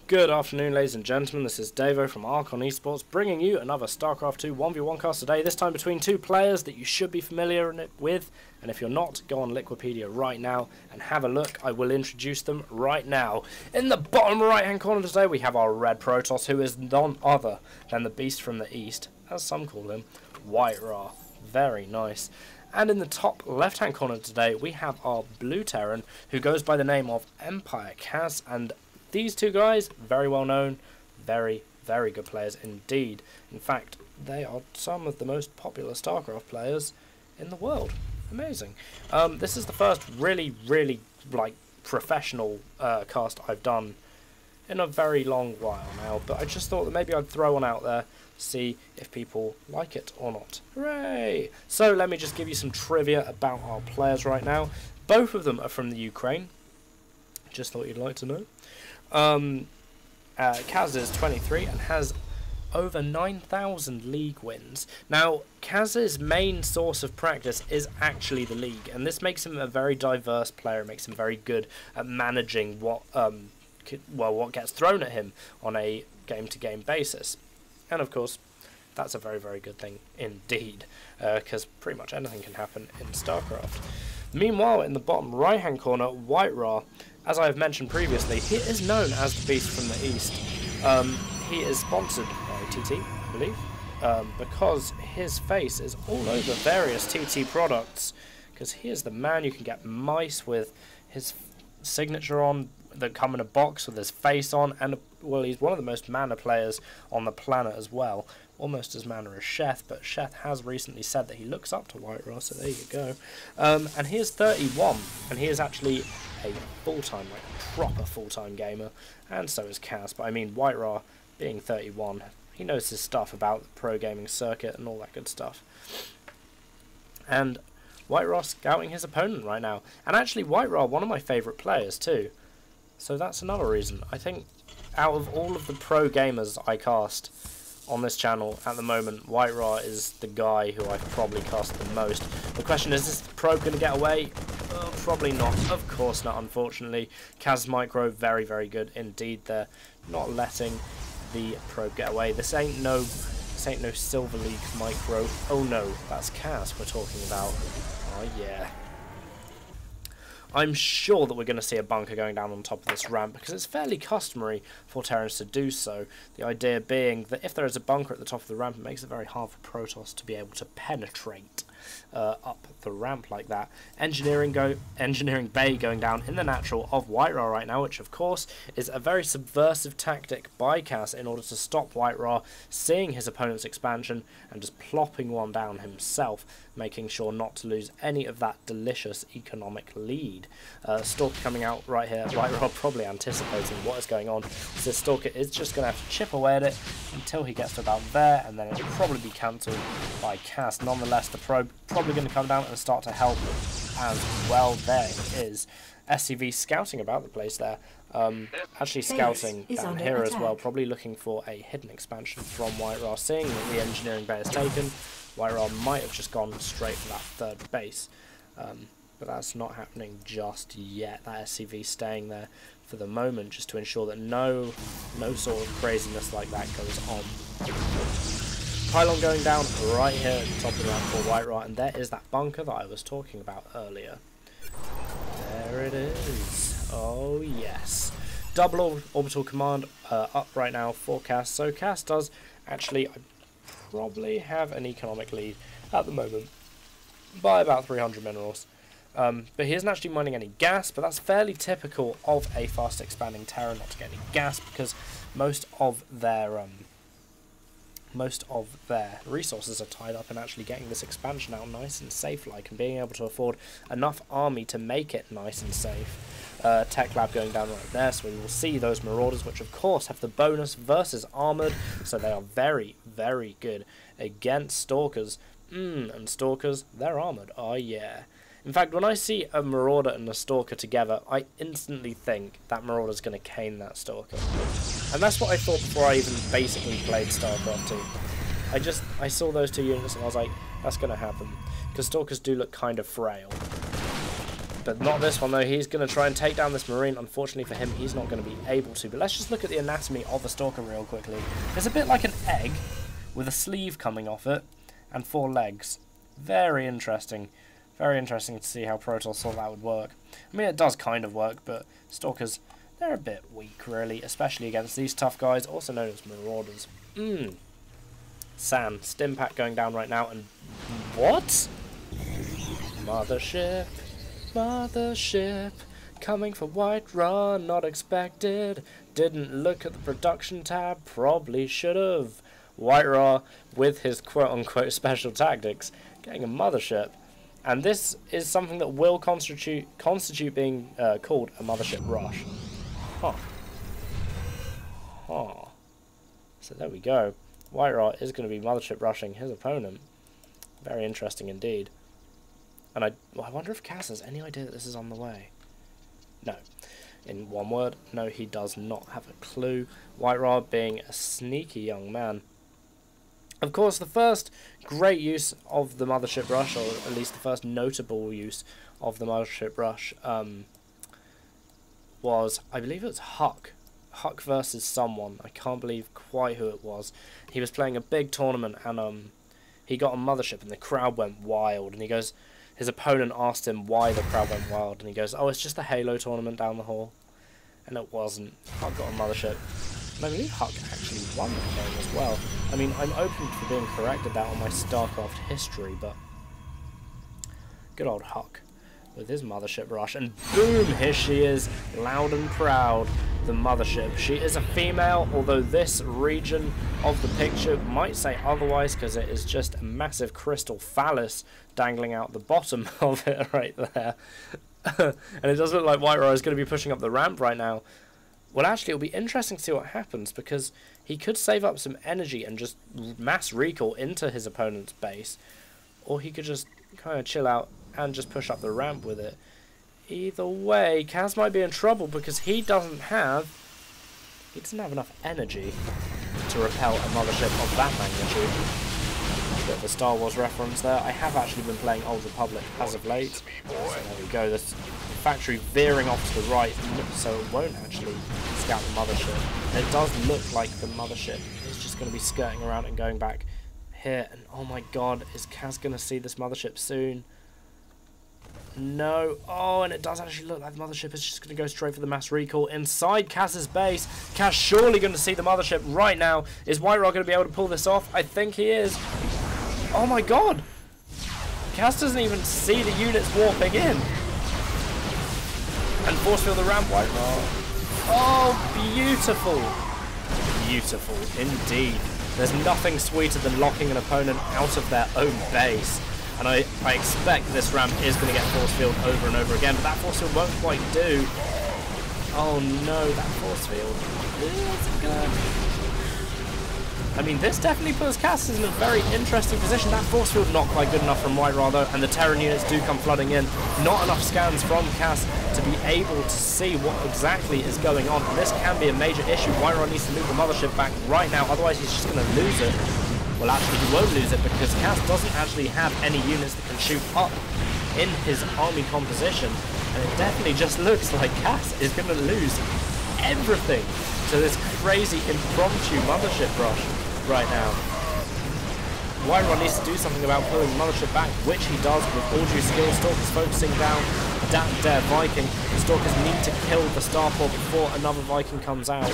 Good afternoon, ladies and gentlemen. This is Davo from Archon Esports, bringing you another Starcraft 2 1v1 cast today, this time between two players that you should be familiar with, and if you're not, go on Liquipedia right now and have a look. I will introduce them right now. In the bottom right hand corner today, we have our Red Protoss, who is none other than the Beast from the East, as some call him, WhiteRa. Very nice. And in the top left hand corner today, we have our Blue Terran, who goes by the name of EmpireKas, and these two guys, very well known, very good players indeed. In fact, they are some of the most popular StarCraft players in the world. Amazing. This is the first really like professional cast I've done in a very long while now, but I just thought that maybe I'd throw one out there, see if people like it or not. Hooray! So let me just give you some trivia about our players right now. Both of them are from the Ukraine. Just thought you'd like to know. Kaz is 23 and has over 9,000 league wins. Now, Kaz's main source of practice is actually the league, and this makes him a very diverse player. It makes him very good at managing what gets thrown at him on a game-to-game basis. And of course, that's a very good thing indeed, because pretty much anything can happen in StarCraft. Meanwhile, in the bottom right-hand corner, WhiteRa, as I have mentioned previously, he is known as the Beast from the East. He is sponsored by TT, I believe, because his face is all over various TT products, because he is the man. You can get mice with his signature on that come in a box with his face on, and well, he's one of the most mana players on the planet as well. Almost as mana as Sheth, but Sheth has recently said that he looks up to WhiteRa, so there you go. And he is 31, and he is actually a full-time, like proper full-time gamer, and so is Kaz. But I mean, WhiteRa, being 31, he knows his stuff about the pro gaming circuit and all that good stuff. And WhiteRa scouting his opponent right now, and actually WhiteRa, one of my favourite players too. So that's another reason. I think out of all of the pro gamers I cast on this channel at the moment, WhiteRa is the guy who I've probably cast the most. The question is this probe going to get away? Probably not. Of course not, unfortunately. Kaz Micro, very good indeed. They're not letting the probe get away. This ain't no Silver League Micro. Oh no, that's Kaz we're talking about. Oh yeah. I'm sure that we're going to see a bunker going down on top of this ramp, because it's fairly customary for Terrans to do so. The idea being that if there is a bunker at the top of the ramp, it makes it very hard for Protoss to be able to penetrate up the ramp like that. Engineering Bay going down in the natural of WhiteRa right now, which of course is a very subversive tactic by Kaz in order to stop WhiteRa seeing his opponent's expansion and just plopping one down himself, making sure not to lose any of that delicious economic lead. Stalker coming out right here, WhiteRa probably anticipating what is going on, so Stalker is just going to have to chip away at it until he gets to about there, and then it'll probably be cancelled by Kaz. Nonetheless, the probe probably going to come down and start to help as well. There it is. SCV scouting about the place there. Actually scouting down here as well, probably looking for a hidden expansion from WhiteRa. Seeing that the engineering bay is taken, WhiteRa might have just gone straight for that third base. But that's not happening just yet. That SCV staying there for the moment, just to ensure that no sort of craziness like that goes on. Pylon going down right here at the top of the ramp for WhiteRa, and there is that bunker that I was talking about earlier. There it is. Oh yes. Double orbital command up right now for Kaz. So Kaz does actually probably have an economic lead at the moment by about 300 minerals. But he isn't actually mining any gas, but that's fairly typical of a fast expanding Terran not to get any gas, because most of their resources are tied up in actually getting this expansion out nice and safe like, and being able to afford enough army to make it nice and safe. Tech Lab going down right there, so we will see those Marauders, which of course have the bonus versus armoured, so they are very good against Stalkers. And Stalkers, they're armoured, oh yeah. In fact, when I see a Marauder and a Stalker together, I instantly think that Marauder's going to cane that Stalker. And that's what I thought before I even basically played StarCraft 2. I saw those two units and I was like, that's going to happen. Because Stalkers do look kind of frail. But not this one, though. He's going to try and take down this Marine. Unfortunately for him, he's not going to be able to. But let's just look at the anatomy of a Stalker real quickly. It's a bit like an egg with a sleeve coming off it and 4 legs. Very interesting. Very interesting to see how Protoss thought that would work. I mean, it does kind of work, but Stalkers, they're a bit weak, really, especially against these tough guys, also known as Marauders. San, Stimpak going down right now, and what? Mothership, mothership, coming for WhiteRa, not expected. Didn't look at the production tab, probably should have. WhiteRa, with his quote-unquote special tactics, getting a mothership. And this is something that will constitute being called a mothership rush. So there we go. WhiteRa is going to be mothership rushing his opponent. Very interesting indeed. And I wonder if Kas has any idea that this is on the way. No. In one word, no, he does not have a clue. WhiteRa being a sneaky young man. Of course, the first great use of the mothership rush, or at least the first notable use of the mothership rush, was, I believe it was Huck. Huck versus someone. I can't believe quite who it was. He was playing a big tournament, and he got a mothership, and the crowd went wild. And he goes, his opponent asked him why the crowd went wild, and he goes, "Oh, it's just a Halo tournament down the hall." And it wasn't. Huck got a mothership. And I believe Huck actually won the game as well. I mean, I'm open for being corrected that on my Starcraft history, but good old Huck with his mothership rush, and boom, here she is, loud and proud, the mothership. She is a female, although this region of the picture might say otherwise, because it is just a massive crystal phallus dangling out the bottom of it right there. And it does look like WhiteRa is going to be pushing up the ramp right now. Well, actually, it'll be interesting to see what happens, because he could save up some energy and just mass recall into his opponent's base, or he could just kind of chill out and just push up the ramp with it. Either way, Kas might be in trouble, because he doesn't have enough energy to repel a mothership of that magnitude. Bit of a Star Wars reference there. I have actually been playing Old Republic as of late. So there we go. This factory veering off to the right, so it won't actually scout the mothership. And it does look like the mothership is just going to be skirting around and going back here. And oh my god, is Kas going to see this mothership soon? No. Oh, and it does actually look like the mothership is just going to go straight for the mass recall inside Kas's base. Kas surely going to see the mothership right now. Is WhiteRa going to be able to pull this off? I think he is. Oh my god. Kas doesn't even see the units warping in. And force field the ramp, WhiteRa. Oh, beautiful. Beautiful indeed. There's nothing sweeter than locking an opponent out of their own base. And I expect this ramp is going to get force field over and over again, but that force field won't quite do. Oh no, that force field. It's good. I mean, this definitely puts Kas in a very interesting position. That force field not quite good enough from WhiteRa though, and the Terran units do come flooding in. Not enough scans from Kas to be able to see what exactly is going on. And this can be a major issue. WhiteRa needs to move the mothership back right now, otherwise he's just going to lose it. Well, actually, he won't lose it, because Kas doesn't actually have any units that can shoot up in his army composition. And it definitely just looks like Kas is going to lose everything to this crazy impromptu mothership rush right now. WhiteRa needs to do something about pulling the mothership back, which he does with all due skill. Stalkers focusing down that there Viking. The Stalkers need to kill the starport before another Viking comes out.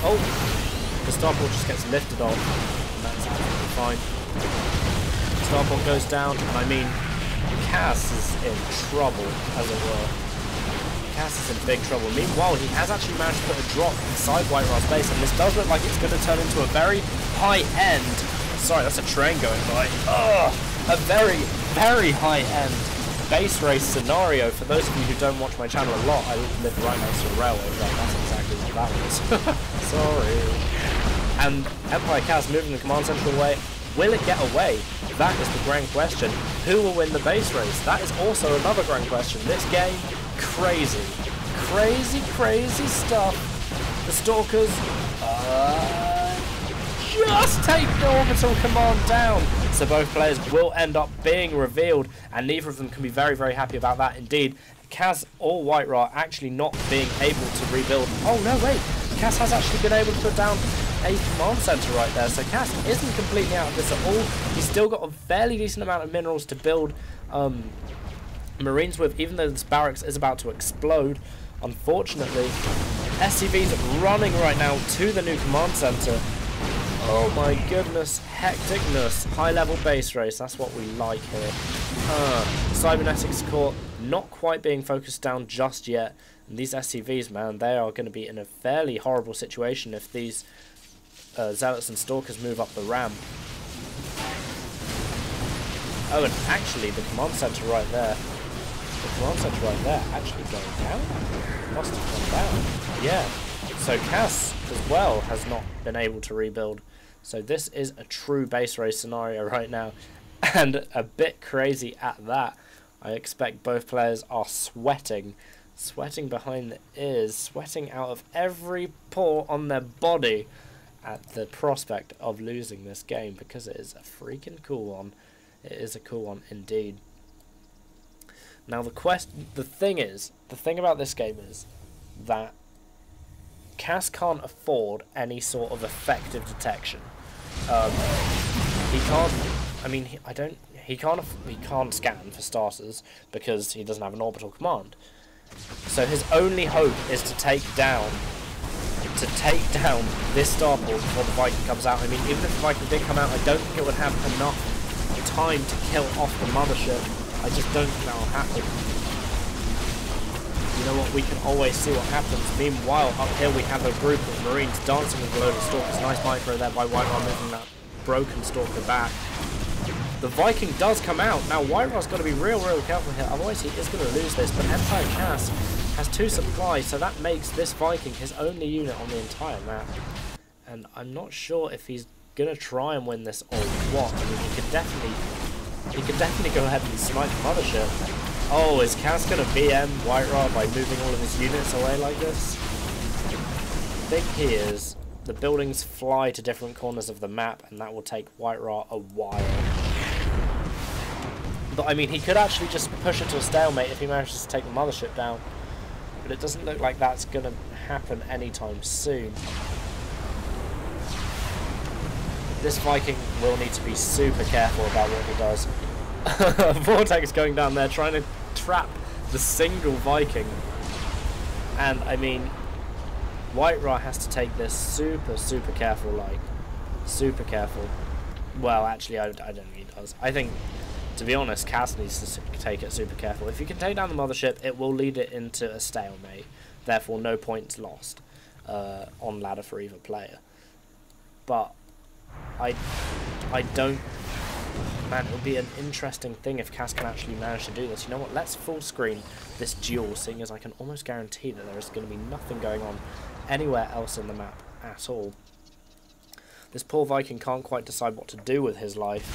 Oh! The starport just gets lifted off, and that's absolutely fine. Starport goes down, and I mean, Kas is in trouble, as it were. Kas is in big trouble. Meanwhile, he has actually managed to put a drop inside WhiteRa's base, and this does look like it's going to turn into a very high-end... Sorry, that's a train going by. Ugh! A very, very high-end base race scenario. For those of you who don't watch my channel a lot, I live right next to a railway track. That's exactly what that was. Sorry. And EmpireKas moving the command central away. Will it get away? That is the grand question. Who will win the base race? That is also another grand question. This game, crazy. Crazy, crazy stuff. The Stalkers, just take the orbital command down. So both players will end up being revealed, and neither of them can be very, very happy about that indeed. Kaz or WhiteRa actually not being able to rebuild. Oh no, wait. Kaz has actually been able to put down a command center right there. So Kaz isn't completely out of this at all. He's still got a fairly decent amount of minerals to build Marines with, even though this barracks is about to explode. Unfortunately, SCV's running right now to the new command center. Oh my goodness, hecticness. High level base race, that's what we like here. Cybernetics core not quite being focused down just yet. And these SCVs, man, they are going to be in a fairly horrible situation if these Zealots and Stalkers move up the ramp. Oh, and actually, the command center right there. The command center right there actually going down. Must have gone down. Yeah. So Kaz as well has not been able to rebuild. So this is a true base race scenario right now. And a bit crazy at that. I expect both players are sweating. Sweating behind the ears. Sweating out of every pore on their body at the prospect of losing this game. Because it is a freaking cool one. It is a cool one indeed. Now the thing about this game is that Kaz can't afford any sort of effective detection. He can't. I mean, he can't scan for starters because he doesn't have an orbital command. So his only hope is to take down this starport before the Viking comes out. I mean, even if the Viking did come out, I don't think it would have enough time to kill off the mothership. I just don't think that will happen. You know what, we can always see what happens. Meanwhile, up here we have a group of Marines dancing with a load of Stalkers. Nice micro there by WhiteRa moving that broken Stalker back. The Viking does come out. Now WhiteRa's got to be real careful here, otherwise he is going to lose this. But EmpireKas has 2 supplies, so that makes this Viking his only unit on the entire map. And I'm not sure if he's going to try and win this or what. I mean, he could definitely go ahead and snipe the mothership. Oh, is Kaz going to BM WhiteRa by moving all of his units away like this? I think he is. The buildings fly to different corners of the map, and that will take WhiteRa a while. But I mean, he could actually just push it to a stalemate if he manages to take the mothership down. But it doesn't look like that's going to happen anytime soon. This Viking will need to be super careful about what he does. Vortex going down there trying to trap the single Viking. And I mean, WhiteRa has to take this super careful, like super careful. Well, actually I don't think he does. I think, to be honest, Kaz needs to take it super careful. If you can take down the mothership, it will lead it into a stalemate. Therefore no points lost on ladder for either player. But I don't. Man, it would be an interesting thing if Kaz can actually manage to do this. You know what? Let's full screen this duel, seeing as I can almost guarantee that there is going to be nothing going on anywhere else in the map at all. This poor Viking can't quite decide what to do with his life.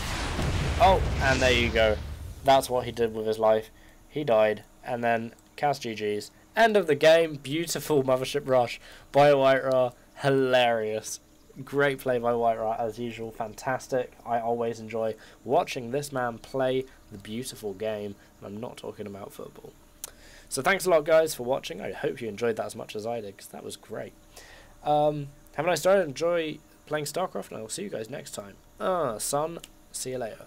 Oh, and there you go. That's what he did with his life. He died, and then Kaz GG's. End of the game. Beautiful mothership rush by WhiteRa. Hilarious. Great play by WhiteRa as usual, fantastic. I always enjoy watching this man play the beautiful game, and I'm not talking about football. So thanks a lot guys for watching. I hope you enjoyed that as much as I did, because that was great. Have a nice day, enjoy playing Starcraft, and I will see you guys next time. Son, see you later.